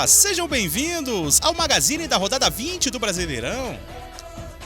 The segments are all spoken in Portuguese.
Olá, sejam bem-vindos ao Magazine da rodada 20 do Brasileirão.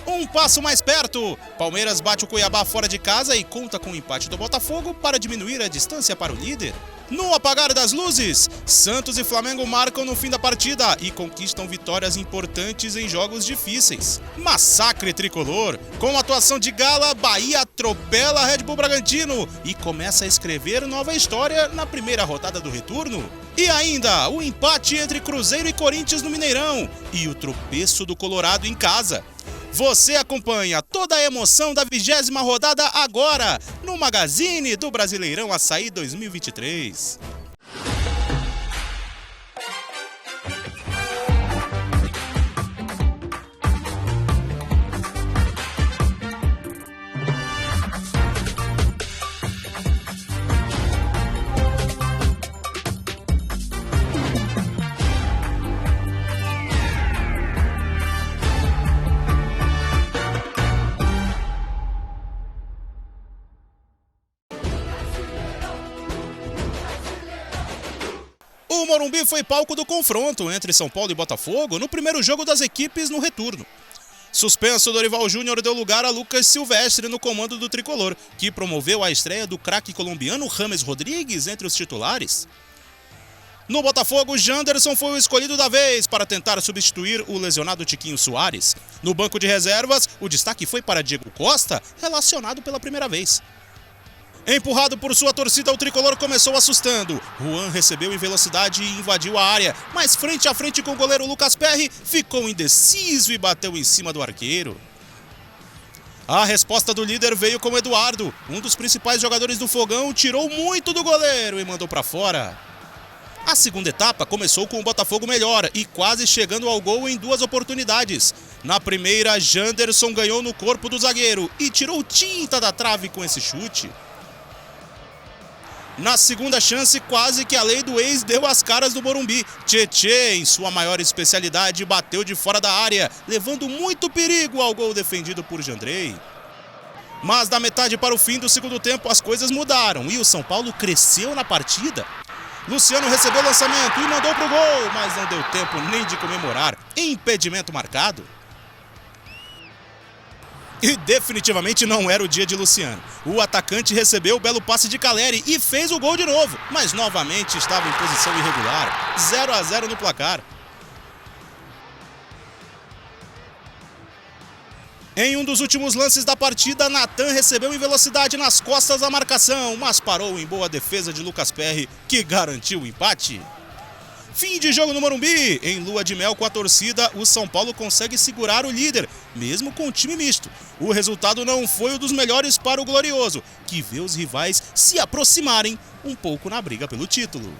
Um passo mais perto, Palmeiras bate o Cuiabá fora de casa e conta com o empate do Botafogo para diminuir a distância para o líder. No apagar das luzes, Santos e Flamengo marcam no fim da partida e conquistam vitórias importantes em jogos difíceis. Massacre tricolor, com a atuação de Gala, Bahia atropela Red Bull Bragantino e começa a escrever nova história na primeira rodada do retorno. E ainda, o empate entre Cruzeiro e Corinthians no Mineirão e o tropeço do Colorado em casa. Você acompanha toda a emoção da 20ª rodada agora, no Magazine do Brasileirão Açaí 2023. O Morumbi foi palco do confronto entre São Paulo e Botafogo no primeiro jogo das equipes no retorno. Suspenso, Dorival Júnior deu lugar a Lucas Silvestre no comando do tricolor, que promoveu a estreia do craque colombiano James Rodrigues entre os titulares. No Botafogo, Janderson foi o escolhido da vez para tentar substituir o lesionado Tiquinho Soares. No banco de reservas, o destaque foi para Diego Costa, relacionado pela primeira vez. Empurrado por sua torcida, o tricolor começou assustando. Juan recebeu em velocidade e invadiu a área, mas frente a frente com o goleiro Lucas Perry, ficou indeciso e bateu em cima do arqueiro. A resposta do líder veio com Eduardo. Um dos principais jogadores do Fogão tirou muito do goleiro e mandou para fora. A segunda etapa começou com o Botafogo melhor e quase chegando ao gol em duas oportunidades. Na primeira, Janderson ganhou no corpo do zagueiro e tirou tinta da trave com esse chute. Na segunda chance, quase que a lei do ex deu as caras do Morumbi. Tietê, em sua maior especialidade, bateu de fora da área, levando muito perigo ao gol defendido por Jandrei. Mas da metade para o fim do segundo tempo, as coisas mudaram e o São Paulo cresceu na partida. Luciano recebeu o lançamento e mandou pro gol, mas não deu tempo nem de comemorar. Impedimento marcado. E definitivamente não era o dia de Luciano. O atacante recebeu o belo passe de Caleri e fez o gol de novo, mas novamente estava em posição irregular. 0-0 no placar. Em um dos últimos lances da partida, Natan recebeu em velocidade nas costas da marcação, mas parou em boa defesa de Lucas Perry, que garantiu o empate. Fim de jogo no Morumbi. Em lua de mel com a torcida, o São Paulo consegue segurar o líder, mesmo com o time misto. O resultado não foi o dos melhores para o Glorioso, que vê os rivais se aproximarem um pouco na briga pelo título.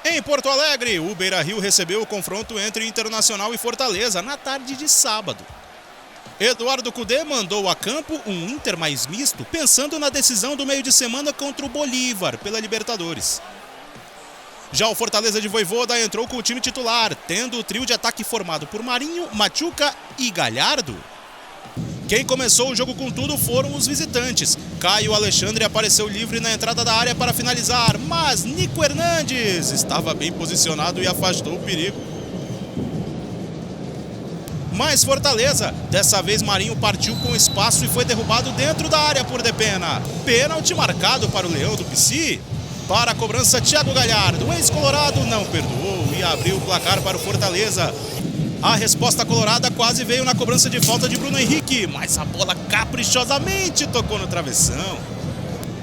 Em Porto Alegre, o Beira-Rio recebeu o confronto entre Internacional e Fortaleza na tarde de sábado. Eduardo Cudê mandou a campo um Inter mais misto, pensando na decisão do meio de semana contra o Bolívar pela Libertadores. Já o Fortaleza de Vojvoda entrou com o time titular, tendo o trio de ataque formado por Marinho, Machuca e Galhardo. Quem começou o jogo com tudo foram os visitantes. Caio Alexandre apareceu livre na entrada da área para finalizar, mas Nico Hernandes estava bem posicionado e afastou o perigo. Mais Fortaleza, dessa vez Marinho partiu com espaço e foi derrubado dentro da área por Depena. Pênalti marcado para o Leão do Pici. Para a cobrança, Thiago Galhardo, o ex-colorado, não perdoou e abriu o placar para o Fortaleza. A resposta colorada quase veio na cobrança de falta de Bruno Henrique, mas a bola caprichosamente tocou no travessão.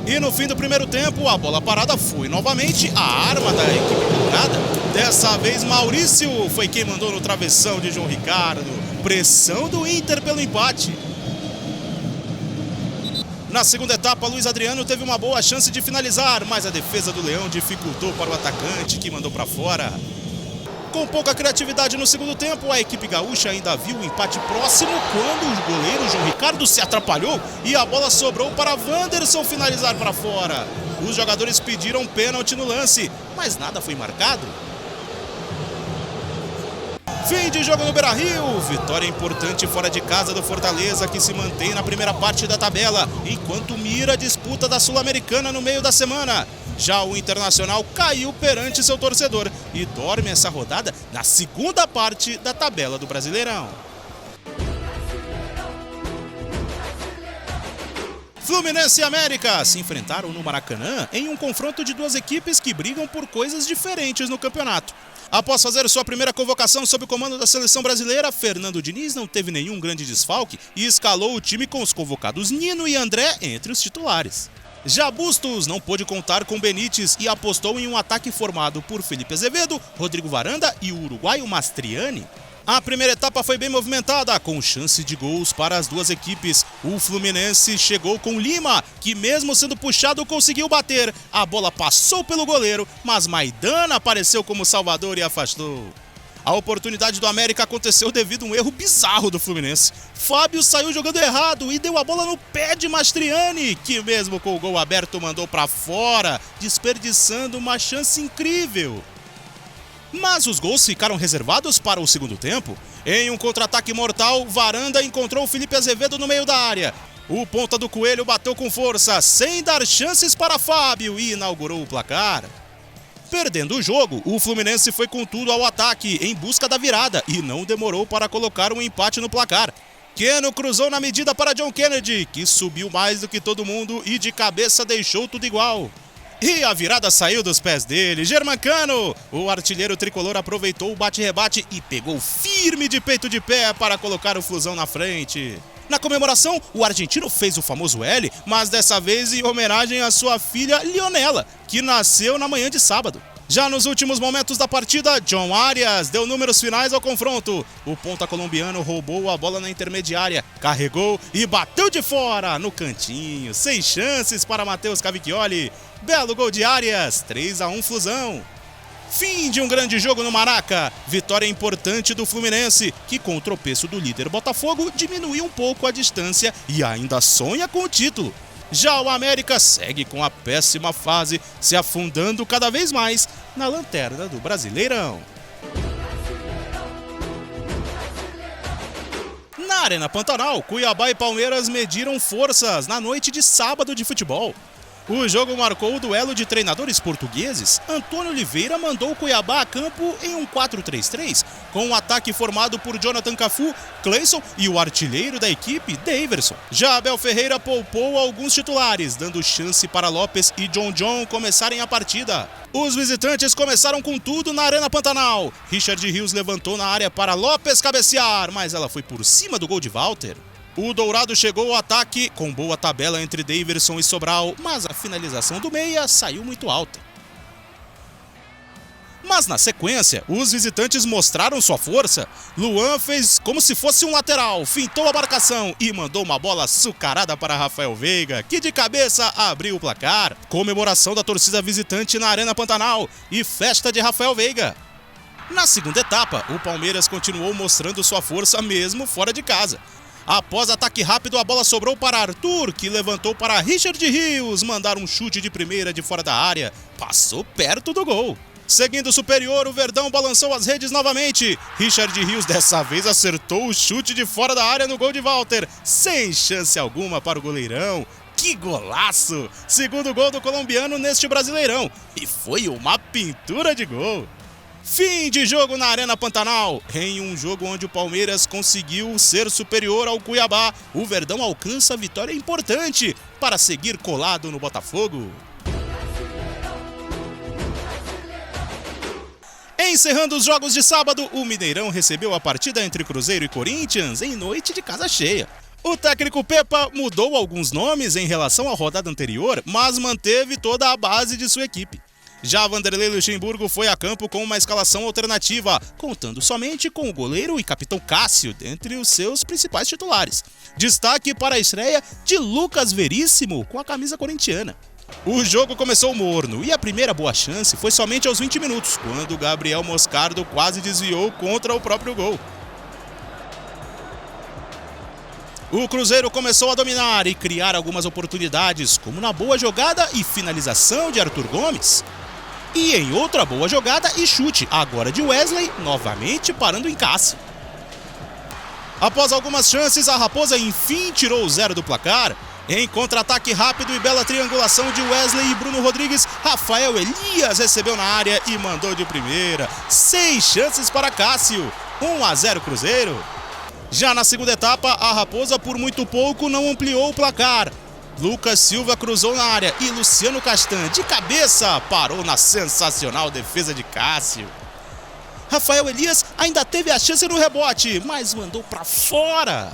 E no fim do primeiro tempo, a bola parada foi novamente a arma da equipe colorada. Dessa vez, Maurício foi quem mandou no travessão de João Ricardo. Pressão do Inter pelo empate. Na segunda etapa, Luiz Adriano teve uma boa chance de finalizar, mas a defesa do Leão dificultou para o atacante, que mandou para fora. Com pouca criatividade no segundo tempo, a equipe gaúcha ainda viu o empate próximo quando o goleiro João Ricardo se atrapalhou e a bola sobrou para Wanderson finalizar para fora. Os jogadores pediram pênalti no lance, mas nada foi marcado. Fim de jogo no Beira-Rio, vitória importante fora de casa do Fortaleza, que se mantém na primeira parte da tabela, enquanto mira a disputa da Sul-Americana no meio da semana. Já o Internacional caiu perante seu torcedor e dorme essa rodada na segunda parte da tabela do Brasileirão. Fluminense e América se enfrentaram no Maracanã em um confronto de duas equipes que brigam por coisas diferentes no campeonato. Após fazer sua primeira convocação sob o comando da seleção brasileira, Fernando Diniz não teve nenhum grande desfalque e escalou o time com os convocados Nino e André entre os titulares. Já Bustos não pôde contar com Benítez e apostou em um ataque formado por Felipe Azevedo, Rodrigo Varanda e o uruguaio Mastriani. A primeira etapa foi bem movimentada, com chance de gols para as duas equipes. O Fluminense chegou com Lima, que mesmo sendo puxado conseguiu bater. A bola passou pelo goleiro, mas Maidana apareceu como salvador e afastou. A oportunidade do América aconteceu devido a um erro bizarro do Fluminense. Fábio saiu jogando errado e deu a bola no pé de Mastriani, que mesmo com o gol aberto mandou para fora, desperdiçando uma chance incrível. Mas os gols ficaram reservados para o segundo tempo. Em um contra-ataque mortal, Varanda encontrou o Felipe Azevedo no meio da área. O ponta do Coelho bateu com força, sem dar chances para Fábio, e inaugurou o placar. Perdendo o jogo, o Fluminense foi com tudo ao ataque, em busca da virada, e não demorou para colocar um empate no placar. Keno cruzou na medida para John Kennedy, que subiu mais do que todo mundo e de cabeça deixou tudo igual. E a virada saiu dos pés dele, Germancano! O artilheiro tricolor aproveitou o bate-rebate e pegou firme de peito de pé para colocar o Flusão na frente. Na comemoração, o argentino fez o famoso L, mas dessa vez em homenagem à sua filha Leonela, que nasceu na manhã de sábado. Já nos últimos momentos da partida, John Arias deu números finais ao confronto. O ponta colombiano roubou a bola na intermediária, carregou e bateu de fora, no cantinho, sem chances para Matheus Cavicchioli. Belo gol de Arias, 3-1 Flusão. Fim de um grande jogo no Maraca. Vitória importante do Fluminense, que com o tropeço do líder Botafogo diminuiu um pouco a distância e ainda sonha com o título. Já o América segue com a péssima fase, se afundando cada vez mais na lanterna do Brasileirão. Na Arena Pantanal, Cuiabá e Palmeiras mediram forças na noite de sábado de futebol. O jogo marcou o duelo de treinadores portugueses. Antônio Oliveira mandou o Cuiabá a campo em um 4-3-3, com um ataque formado por Jonathan Cafu, Cleison e o artilheiro da equipe, Daverson. Já Abel Ferreira poupou alguns titulares, dando chance para Lopes e John começarem a partida. Os visitantes começaram com tudo na Arena Pantanal. Richard Rios levantou na área para Lopes cabecear, mas ela foi por cima do gol de Walter. O Dourado chegou ao ataque com boa tabela entre Daverson e Sobral, mas a finalização do meia saiu muito alta. Mas na sequência, os visitantes mostraram sua força. Luan fez como se fosse um lateral, fintou a marcação e mandou uma bola açucarada para Rafael Veiga, que de cabeça abriu o placar. Comemoração da torcida visitante na Arena Pantanal e festa de Rafael Veiga. Na segunda etapa, o Palmeiras continuou mostrando sua força mesmo fora de casa. Após ataque rápido, a bola sobrou para Arthur, que levantou para Richard Rios mandar um chute de primeira de fora da área. Passou perto do gol. Seguindo superior, o Verdão balançou as redes novamente. Richard Rios dessa vez acertou o chute de fora da área no gol de Walter, sem chance alguma para o goleirão. Que golaço! Segundo gol do colombiano neste Brasileirão. E foi uma pintura de gol. Fim de jogo na Arena Pantanal. Em um jogo onde o Palmeiras conseguiu ser superior ao Cuiabá, o Verdão alcança a vitória importante para seguir colado no Botafogo. Encerrando os jogos de sábado, o Mineirão recebeu a partida entre Cruzeiro e Corinthians em noite de casa cheia. O técnico Pepa mudou alguns nomes em relação à rodada anterior, mas manteve toda a base de sua equipe. Já Vanderlei Luxemburgo foi a campo com uma escalação alternativa, contando somente com o goleiro e capitão Cássio dentre os seus principais titulares. Destaque para a estreia de Lucas Veríssimo com a camisa corintiana. O jogo começou morno e a primeira boa chance foi somente aos 20 minutos, quando Gabriel Moscardo quase desviou contra o próprio gol. O Cruzeiro começou a dominar e criar algumas oportunidades, como na boa jogada e finalização de Arthur Gomes. E em outra boa jogada e chute, agora de Wesley, novamente parando em Cássio. Após algumas chances, a Raposa enfim tirou o 0 do placar. Em contra-ataque rápido e bela triangulação de Wesley e Bruno Rodrigues, Rafael Elias recebeu na área e mandou de primeira. 6 chances para Cássio. 1-0 Cruzeiro. Já na segunda etapa, a Raposa por muito pouco não ampliou o placar. Lucas Silva cruzou na área e Luciano Castan, de cabeça, parou na sensacional defesa de Cássio. Rafael Elias ainda teve a chance no rebote, mas mandou para fora.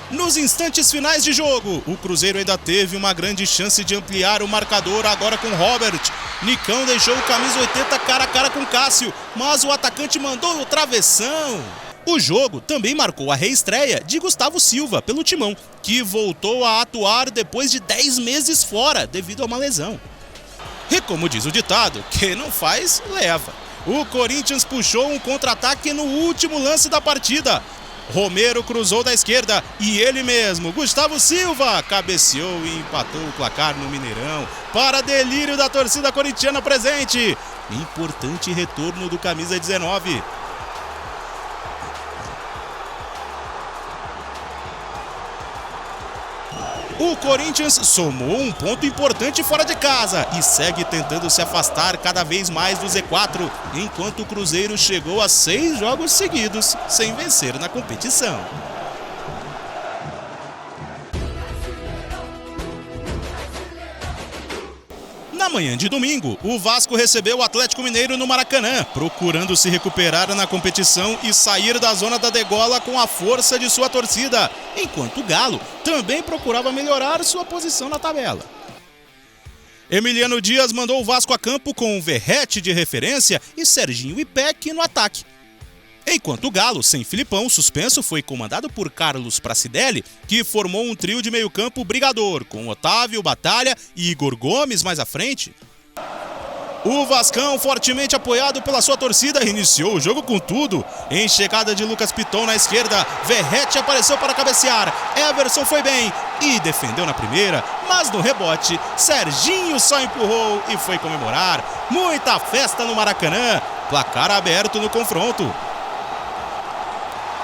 Nos instantes finais de jogo, o Cruzeiro ainda teve uma grande chance de ampliar o marcador agora com Robert. Nicão deixou o camisa 80 cara a cara com Cássio, mas o atacante mandou no travessão. O jogo também marcou a reestreia de Gustavo Silva pelo Timão, que voltou a atuar depois de 10 meses fora devido a uma lesão. E como diz o ditado, quem não faz, leva. O Corinthians puxou um contra-ataque no último lance da partida. Romero cruzou da esquerda e ele mesmo, Gustavo Silva, cabeceou e empatou o placar no Mineirão, para delírio da torcida corintiana presente. Importante retorno do camisa 19. O Corinthians somou um ponto importante fora de casa e segue tentando se afastar cada vez mais do Z4, enquanto o Cruzeiro chegou a 6 jogos seguidos sem vencer na competição. Na manhã de domingo, o Vasco recebeu o Atlético Mineiro no Maracanã, procurando se recuperar na competição e sair da zona da degola com a força de sua torcida, enquanto o Galo também procurava melhorar sua posição na tabela. Emiliano Dias mandou o Vasco a campo com Verrete de referência e Serginho Ipec no ataque. Enquanto o Galo, sem Filipão, suspenso, foi comandado por Carlos Pracidelli, que formou um trio de meio-campo brigador, com Otávio, Batalha e Igor Gomes mais à frente. O Vascão, fortemente apoiado pela sua torcida, iniciou o jogo com tudo. Em chegada de Lucas Piton na esquerda, Verrete apareceu para cabecear, Everson foi bem e defendeu na primeira, mas no rebote, Serginho só empurrou e foi comemorar. Muita festa no Maracanã, placar aberto no confronto.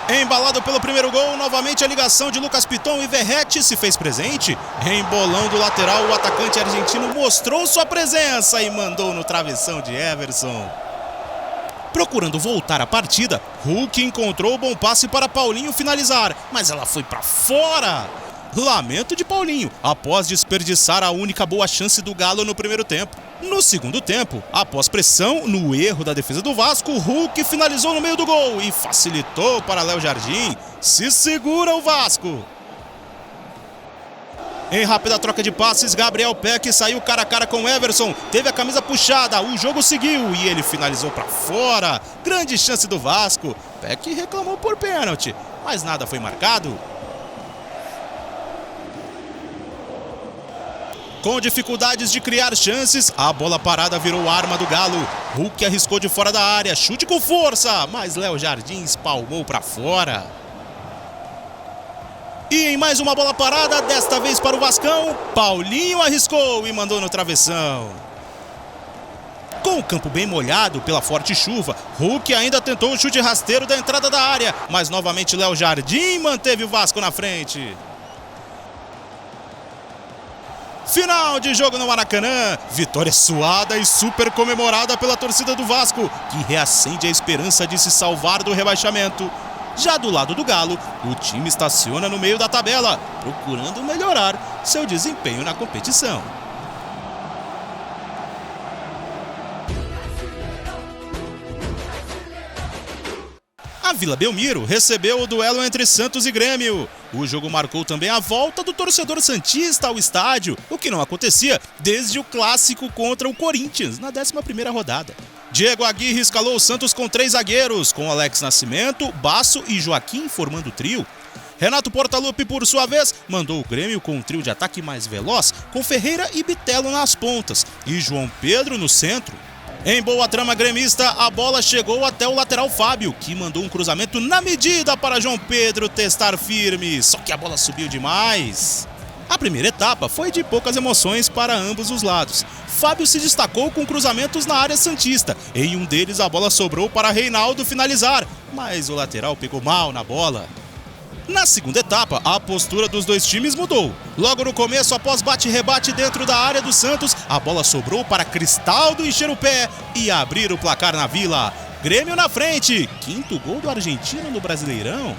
Embalado pelo primeiro gol, novamente a ligação de Lucas Piton e Verrete se fez presente. Em bolão do lateral, o atacante argentino mostrou sua presença e mandou no travessão de Everson. Procurando voltar a partida, Hulk encontrou o bom passe para Paulinho finalizar, mas ela foi para fora. Lamento de Paulinho, após desperdiçar a única boa chance do Galo no primeiro tempo. No segundo tempo, após pressão no erro da defesa do Vasco, Hulk finalizou no meio do gol e facilitou para Léo Jardim. Se segura o Vasco! Em rápida troca de passes, Gabriel Peck saiu cara a cara com Everson, teve a camisa puxada, o jogo seguiu e ele finalizou para fora. Grande chance do Vasco. Peck reclamou por pênalti, mas nada foi marcado. Com dificuldades de criar chances, a bola parada virou arma do Galo. Hulk arriscou de fora da área, chute com força, mas Léo Jardim espalmou para fora. E em mais uma bola parada, desta vez para o Vascão, Paulinho arriscou e mandou no travessão. Com o campo bem molhado pela forte chuva, Hulk ainda tentou um chute rasteiro da entrada da área, mas novamente Léo Jardim manteve o Vasco na frente. Final de jogo no Maracanã, vitória suada e super comemorada pela torcida do Vasco, que reacende a esperança de se salvar do rebaixamento. Já do lado do Galo, o time estaciona no meio da tabela, procurando melhorar seu desempenho na competição. A Vila Belmiro recebeu o duelo entre Santos e Grêmio. O jogo marcou também a volta do torcedor santista ao estádio, o que não acontecia desde o clássico contra o Corinthians, na 11ª rodada. Diego Aguirre escalou o Santos com 3 zagueiros, com Alex Nascimento, Basso e Joaquim formando o trio. Renato Portaluppi, por sua vez, mandou o Grêmio com um trio de ataque mais veloz, com Ferreira e Bitelo nas pontas e João Pedro no centro. Em boa trama gremista, a bola chegou até o lateral Fábio, que mandou um cruzamento na medida para João Pedro testar firme, só que a bola subiu demais. A primeira etapa foi de poucas emoções para ambos os lados. Fábio se destacou com cruzamentos na área santista. Em um deles a bola sobrou para Reinaldo finalizar, mas o lateral pegou mal na bola. Na segunda etapa, a postura dos dois times mudou. Logo no começo, após bate-rebate dentro da área do Santos, a bola sobrou para Cristaldo encher o pé e abrir o placar na Vila. Grêmio na frente, quinto gol do argentino no Brasileirão.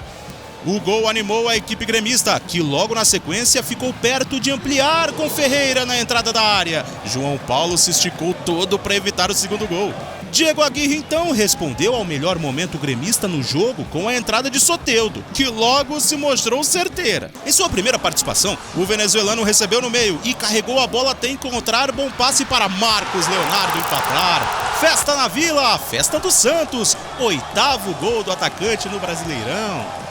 O gol animou a equipe gremista, que logo na sequência ficou perto de ampliar com Ferreira na entrada da área. João Paulo se esticou todo para evitar o segundo gol. Diego Aguirre então respondeu ao melhor momento gremista no jogo com a entrada de Soteldo, que logo se mostrou certeira. Em sua primeira participação, o venezuelano recebeu no meio e carregou a bola até encontrar bom passe para Marcos Leonardo empatar. Festa na Vila, festa do Santos, 8º gol do atacante no Brasileirão.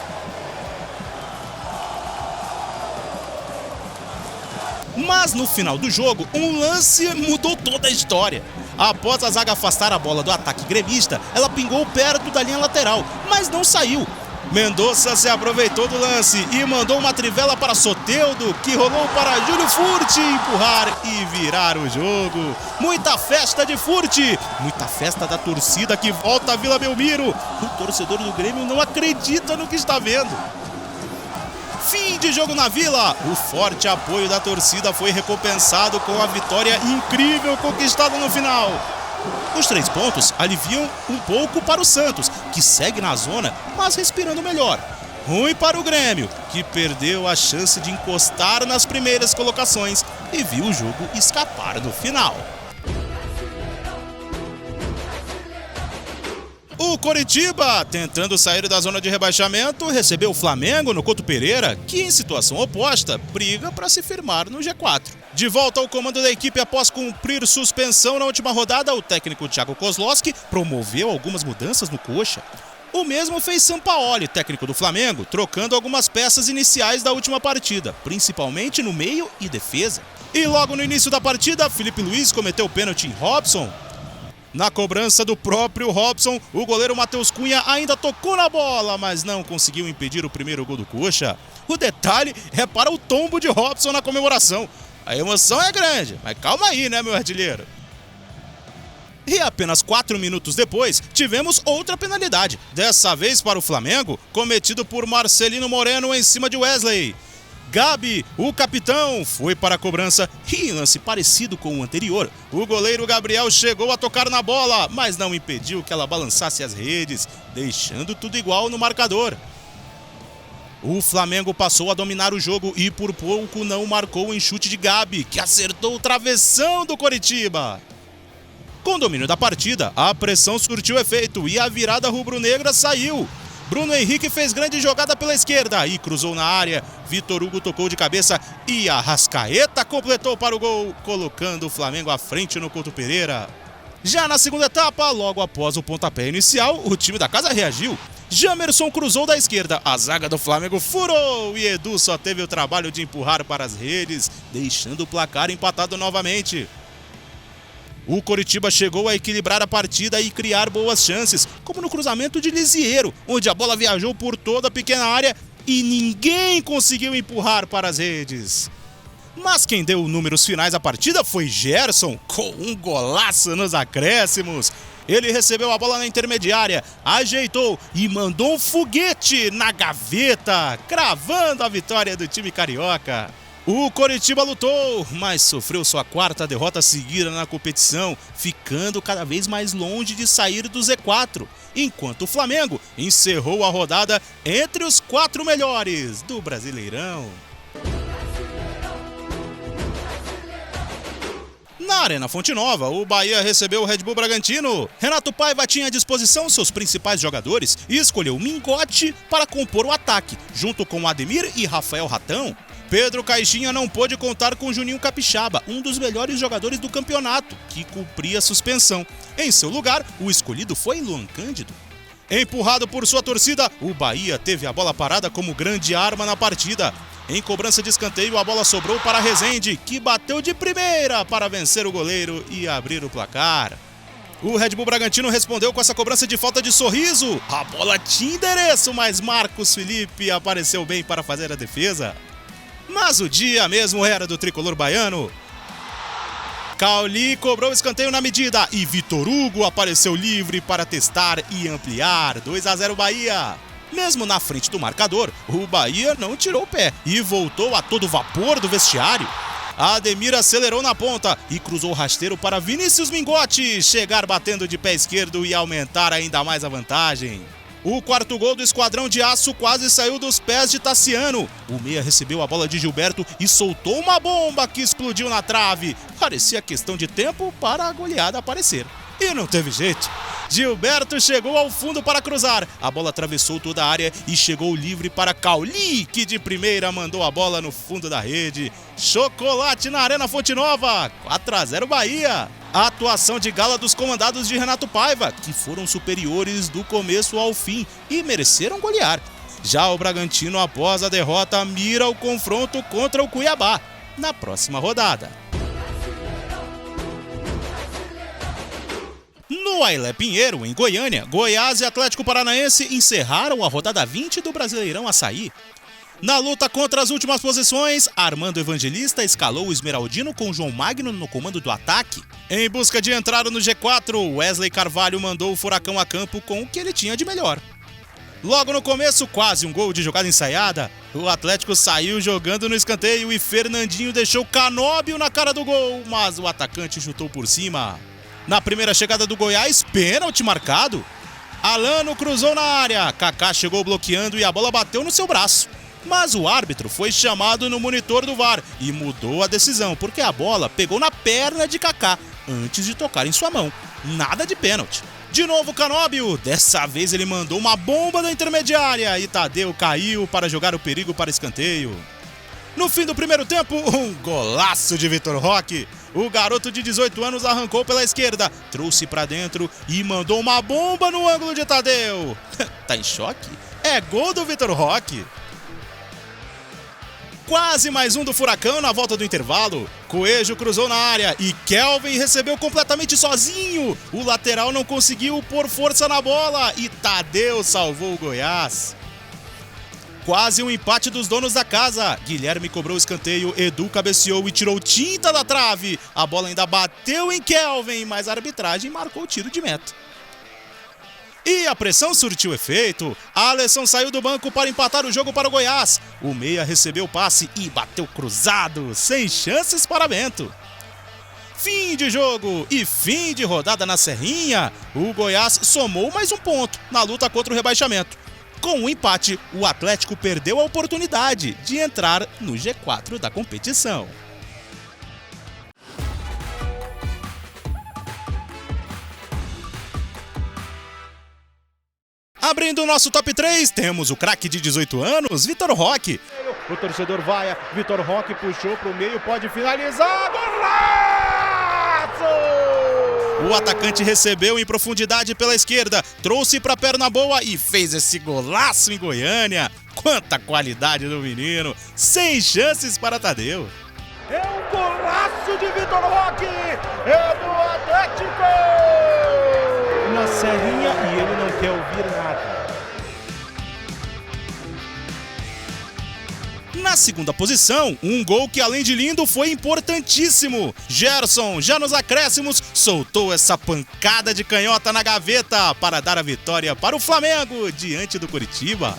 Mas no final do jogo, um lance mudou toda a história. Após a zaga afastar a bola do ataque gremista, ela pingou perto da linha lateral, mas não saiu. Mendonça se aproveitou do lance e mandou uma trivela para Soteldo, que rolou para Júlio Furti empurrar e virar o jogo. Muita festa de Furti, muita festa da torcida que volta à Vila Belmiro. O torcedor do Grêmio não acredita no que está vendo. Fim de jogo na Vila, o forte apoio da torcida foi recompensado com a vitória incrível conquistada no final. Os 3 pontos aliviam um pouco para o Santos, que segue na zona, mas respirando melhor. Ruim para o Grêmio, que perdeu a chance de encostar nas primeiras colocações e viu o jogo escapar no final. O Coritiba, tentando sair da zona de rebaixamento, recebeu o Flamengo no Couto Pereira, que em situação oposta, briga para se firmar no G4. De volta ao comando da equipe após cumprir suspensão na última rodada, o técnico Thiago Kozlowski promoveu algumas mudanças no Coxa. O mesmo fez Sampaoli, técnico do Flamengo, trocando algumas peças iniciais da última partida, principalmente no meio e defesa. E logo no início da partida, Felipe Luiz cometeu pênalti em Robson. Na cobrança do próprio Robson, o goleiro Matheus Cunha ainda tocou na bola, mas não conseguiu impedir o primeiro gol do Coxa. O detalhe é para o tombo de Robson na comemoração. A emoção é grande, mas calma aí, né, meu artilheiro? E apenas 4 minutos depois, tivemos outra penalidade, dessa vez para o Flamengo, cometido por Marcelino Moreno em cima de Wesley. Gabi, o capitão, foi para a cobrança e em lance parecido com o anterior. O goleiro Gabriel chegou a tocar na bola, mas não impediu que ela balançasse as redes, deixando tudo igual no marcador. O Flamengo passou a dominar o jogo e por pouco não marcou em chute de Gabi, que acertou o travessão do Coritiba. Com o domínio da partida, a pressão surtiu efeito e a virada rubro-negra saiu. Bruno Henrique fez grande jogada pela esquerda e cruzou na área. Vitor Hugo tocou de cabeça e Arrascaeta completou para o gol, colocando o Flamengo à frente no Couto Pereira. Já na segunda etapa, logo após o pontapé inicial, o time da casa reagiu. Jamerson cruzou da esquerda, a zaga do Flamengo furou e Edu só teve o trabalho de empurrar para as redes, deixando o placar empatado novamente. O Coritiba chegou a equilibrar a partida e criar boas chances, como no cruzamento de Lisiero, onde a bola viajou por toda a pequena área e ninguém conseguiu empurrar para as redes. Mas quem deu números finais à partida foi Gerson, com um golaço nos acréscimos. Ele recebeu a bola na intermediária, ajeitou e mandou um foguete na gaveta, cravando a vitória do time carioca. O Coritiba lutou, mas sofreu sua 4ª derrota seguida na competição, ficando cada vez mais longe de sair do Z4, enquanto o Flamengo encerrou a rodada entre os 4 melhores do Brasileirão. Na Arena Fonte Nova, o Bahia recebeu o Red Bull Bragantino. Renato Paiva tinha à disposição seus principais jogadores e escolheu Mingote para compor o ataque, junto com Ademir e Rafael Ratão. Pedro Caixinha não pôde contar com Juninho Capixaba, um dos melhores jogadores do campeonato, que cumpria a suspensão. Em seu lugar, o escolhido foi Luan Cândido. Empurrado por sua torcida, o Bahia teve a bola parada como grande arma na partida. Em cobrança de escanteio, a bola sobrou para Rezende, que bateu de primeira para vencer o goleiro e abrir o placar. O Red Bull Bragantino respondeu com essa cobrança de falta de Sorriso. A bola tinha endereço, mas Marcos Felipe apareceu bem para fazer a defesa. Mas o dia mesmo era do tricolor baiano. Cauli cobrou o escanteio na medida e Vitor Hugo apareceu livre para testar e ampliar. 2-0 Bahia. Mesmo na frente do marcador, o Bahia não tirou o pé e voltou a todo vapor do vestiário. Ademir acelerou na ponta e cruzou o rasteiro para Vinícius Mingotti chegar batendo de pé esquerdo e aumentar ainda mais a vantagem. O quarto gol do Esquadrão de Aço quase saiu dos pés de Tassiano. O meia recebeu a bola de Gilberto e soltou uma bomba que explodiu na trave. Parecia questão de tempo para a goleada aparecer. E não teve jeito. Gilberto chegou ao fundo para cruzar. A bola atravessou toda a área e chegou livre para Cauli, que de primeira mandou a bola no fundo da rede. Chocolate na Arena Fonte Nova. 4-0 Bahia. A atuação de gala dos comandados de Renato Paiva, que foram superiores do começo ao fim e mereceram golear. Já o Bragantino, após a derrota, mira o confronto contra o Cuiabá na próxima rodada. No Ailé Pinheiro, em Goiânia, Goiás e Atlético Paranaense encerraram a rodada 20 do Brasileirão Açaí. Na luta contra as últimas posições, Armando Evangelista escalou o Esmeraldino com João Magno no comando do ataque. Em busca de entrar no G4, Wesley Carvalho mandou o Furacão a campo com o que ele tinha de melhor. Logo no começo, quase um gol de jogada ensaiada, o Atlético saiu jogando no escanteio e Fernandinho deixou Canóbio na cara do gol, mas o atacante chutou por cima. Na primeira chegada do Goiás, pênalti marcado. Alano cruzou na área, Kaká chegou bloqueando e a bola bateu no seu braço. Mas o árbitro foi chamado no monitor do VAR e mudou a decisão, porque a bola pegou na perna de Kaká antes de tocar em sua mão. Nada de pênalti. De novo Canóbio, dessa vez ele mandou uma bomba da intermediária e Tadeu caiu para jogar o perigo para escanteio. No fim do primeiro tempo, um golaço de Vitor Roque. O garoto de 18 anos arrancou pela esquerda, trouxe para dentro e mandou uma bomba no ângulo de Tadeu. Tá em choque? É gol do Vitor Roque. Quase mais um do Furacão na volta do intervalo. Coelho cruzou na área e Kelvin recebeu completamente sozinho. O lateral não conseguiu pôr força na bola e Tadeu salvou o Goiás. Quase um empate dos donos da casa. Guilherme cobrou o escanteio, Edu cabeceou e tirou tinta da trave. A bola ainda bateu em Kelvin, mas a arbitragem marcou o tiro de meta. E a pressão surtiu efeito. A Alisson saiu do banco para empatar o jogo para o Goiás. O meia recebeu o passe e bateu cruzado, sem chances para Bento. Fim de jogo e fim de rodada na Serrinha. O Goiás somou mais um ponto na luta contra o rebaixamento. Com o empate, o Atlético perdeu a oportunidade de entrar no G4 da competição. Abrindo o nosso top 3, temos o craque de 18 anos, Vitor Roque. O torcedor vai, Vitor Roque puxou para o meio, pode finalizar, golaço! O atacante recebeu em profundidade pela esquerda, trouxe para a perna boa e fez esse golaço em Goiânia. Quanta qualidade do menino, sem chances para Tadeu. É um golaço de Vitor Roque, é do Atlético! Na Serrinha e ele não quer ouvir nada. Na segunda posição, um gol que além de lindo foi importantíssimo. Gerson, já nos acréscimos, soltou essa pancada de canhota na gaveta para dar a vitória para o Flamengo diante do Coritiba.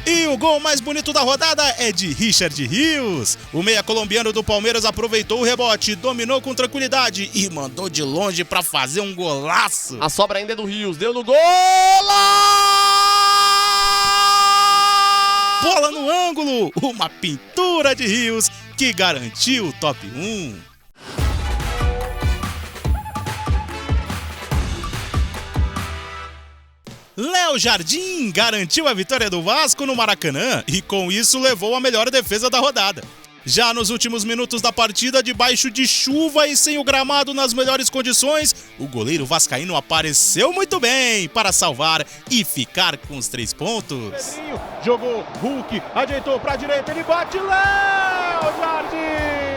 E o gol mais bonito da rodada é de Richard Rios. O meia colombiano do Palmeiras aproveitou o rebote, dominou com tranquilidade e mandou de longe para fazer um golaço. A sobra ainda é do Rios, deu no gol! Bola no ângulo, uma pintura de Rios que garantiu o top 1. Léo Jardim garantiu a vitória do Vasco no Maracanã e com isso levou a melhor defesa da rodada. Já nos últimos minutos da partida, debaixo de chuva e sem o gramado nas melhores condições, o goleiro vascaíno apareceu muito bem para salvar e ficar com os 3 pontos. Pedrinho jogou, Hulk, ajeitou para a direita, ele bate, Léo Jardim!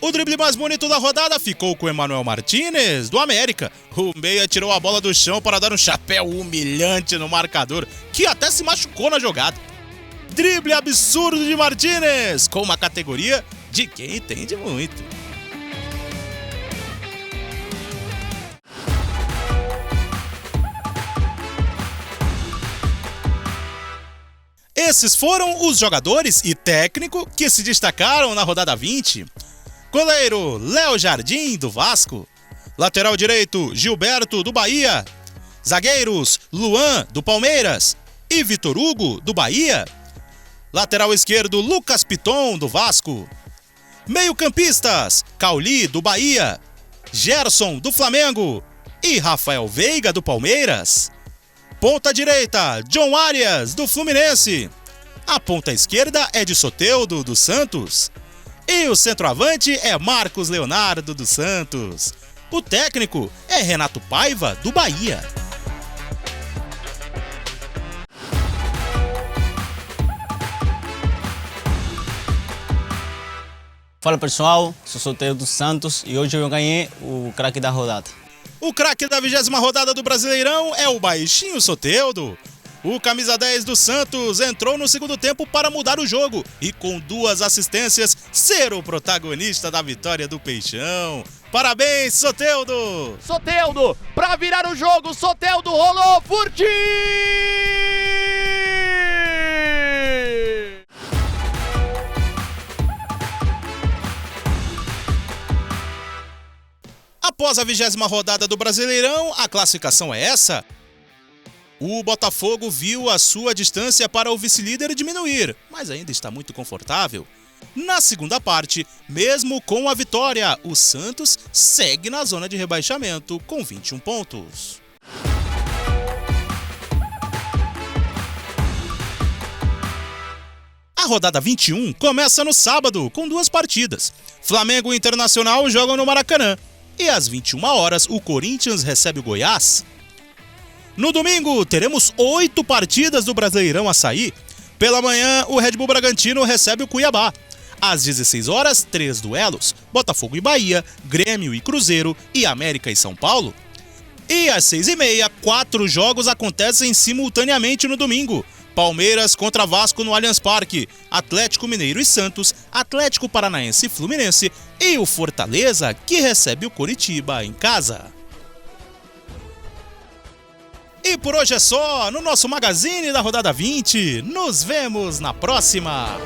O drible mais bonito da rodada ficou com o Emmanuel Martinez, do América. O meia tirou a bola do chão para dar um chapéu humilhante no marcador, que até se machucou na jogada. Drible absurdo de Martinez, com uma categoria de quem entende muito. Esses foram os jogadores e técnico que se destacaram na rodada 20. Goleiro Léo Jardim, do Vasco. Lateral direito Gilberto, do Bahia. Zagueiros Luan, do Palmeiras. E Vitor Hugo, do Bahia. Lateral esquerdo Lucas Piton, do Vasco. Meio-campistas Cauli, do Bahia. Gerson, do Flamengo. E Rafael Veiga, do Palmeiras. Ponta direita John Arias, do Fluminense. A ponta esquerda é de Soteldo, do Santos. E o centroavante é Marcos Leonardo, do Santos. O técnico é Renato Paiva, do Bahia. Fala pessoal, sou Soteldo dos Santos e hoje eu ganhei o craque da rodada. O craque da 20ª rodada do Brasileirão é o baixinho Soteldo. O camisa 10 do Santos entrou no segundo tempo para mudar o jogo e com 2 assistências ser o protagonista da vitória do Peixão. Parabéns, Soteldo! Soteldo, para virar o jogo, Soteldo rolou, Furti! Após a 20ª rodada do Brasileirão, a classificação é essa. O Botafogo viu a sua distância para o vice-líder diminuir, mas ainda está muito confortável. Na segunda parte, mesmo com a vitória, o Santos segue na zona de rebaixamento com 21 pontos. A rodada 21 começa no sábado com 2 partidas. Flamengo e Internacional jogam no Maracanã. E às 21 horas, o Corinthians recebe o Goiás. No domingo, teremos 8 partidas do Brasileirão a sair. Pela manhã, o Red Bull Bragantino recebe o Cuiabá. Às 16 horas, 3 duelos. Botafogo e Bahia, Grêmio e Cruzeiro e América e São Paulo. E às 6h30, 4 jogos acontecem simultaneamente no domingo. Palmeiras contra Vasco no Allianz Parque, Atlético Mineiro e Santos, Atlético Paranaense e Fluminense e o Fortaleza, que recebe o Coritiba em casa. E por hoje é só, no nosso Magazine da rodada 20. Nos vemos na próxima!